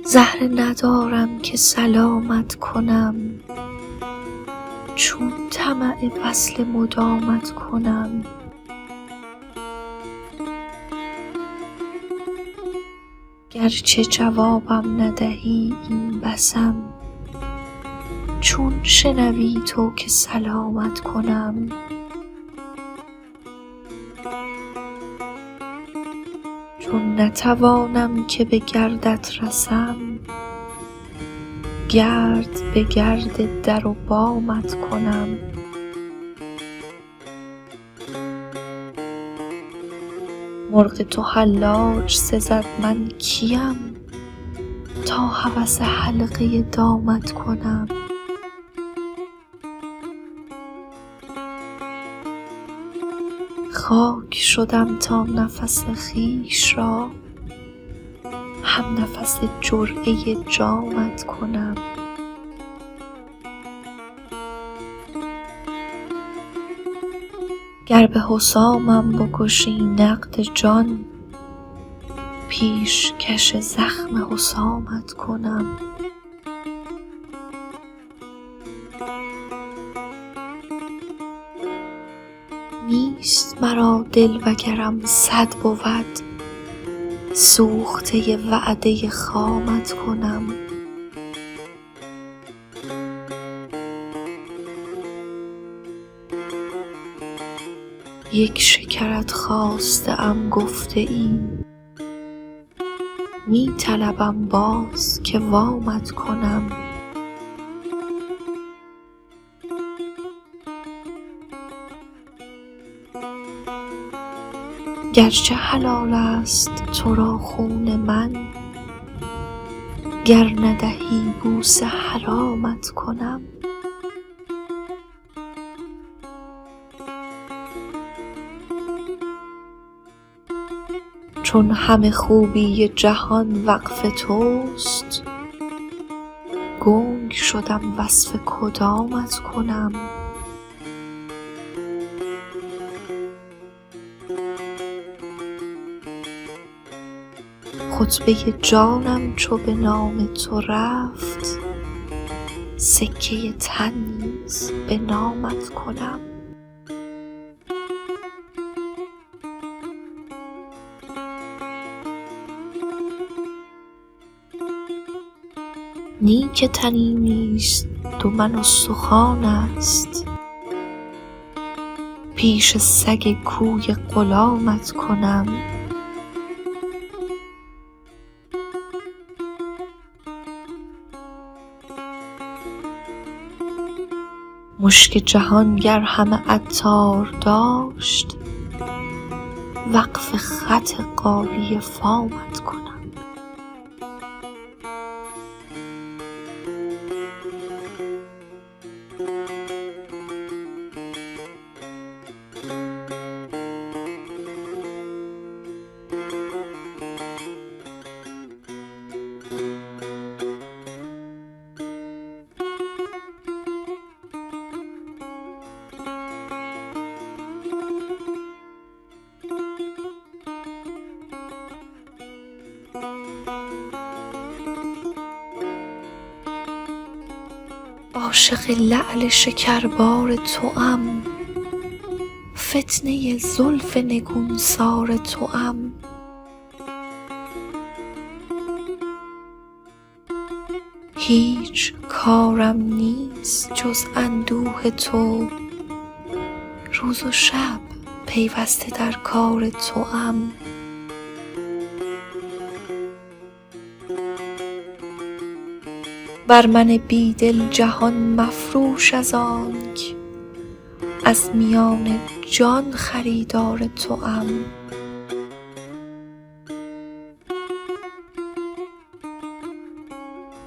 زهره ندارم که سلامت کنم، چون طمع وصل مدامت کنم. گرچه جوابم ندهی این بسم، چون شنوی تو که سلامت کنم. چون نتوانم که به گردت رسم، گرد به گرد در و بامت کنم. مرغ تو حلاج سزد من کیم، تا هوس حلقه دامت کنم. خاک شدم تا نفس خویش را، هم نفس جرعه جامت کنم. گر به حسامم بکشی نقد جان، پیشکش زخم حسامت کنم. نیست مرا دل وگرم 100 بود، سوخته وعده خامت کنم. یک شکرت خواسته ام گفته ای، می طلبم باز که وامت کنم. گرچه حلال است تو را خون من، گر ندهی بوسه حرامت کنم. چون همه خوبی جهان وقف توست، گنگ شدم وصف کدامت کنم. خطبه جانم چو به نام تو رفت، سکه تن نیز به نامت کنم. نی که تنی نیست دو من استخوان است، پیش سگ کوی غلامت کنم. مشک جهان گر همه عطار داشت، وقف خط غالیه فامت کنم. عاشق لعل شکربار توام، فتنه زلف نگونسار توام. هیچ کارم نیست جز اندوه تو، روز و شب پیوسته در کار توام. بر من بیدل جهان مفروش از آنک، از میان جان خریدار توام.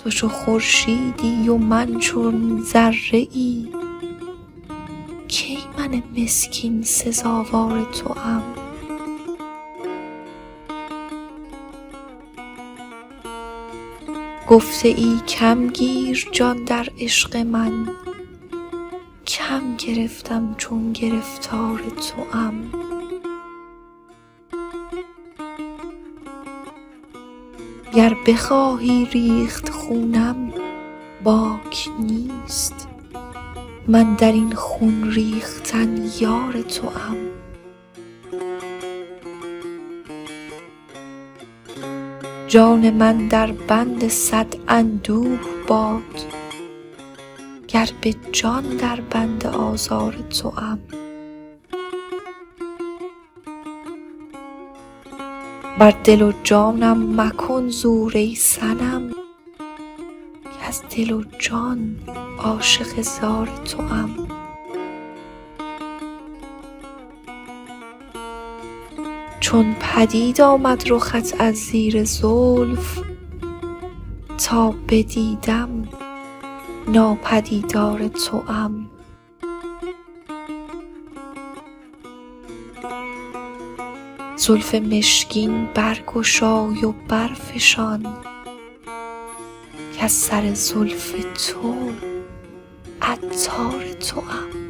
تو چو خورشیدی و من چون ذره ای، کی من مسکین سزاوار توام. گفته ای کم گیر جان در عشق من، کم گرفتم چون گرفتار توام. گر بخواهی ریخت خونم باک نیست، من در این خون ریختن یار توام. جان من در بند صد اندوه باد، گر به جان در بند آزار توام. بر دل و جانم مکن زور ای صنم، کز دل و جان عاشق زار توام. چون پدید آمد رخت از زیر زلف، تا بدیدم ناپدیدار توام. زلف مشکین برگشای و برفشان، کز سر زلف تو عطار توام.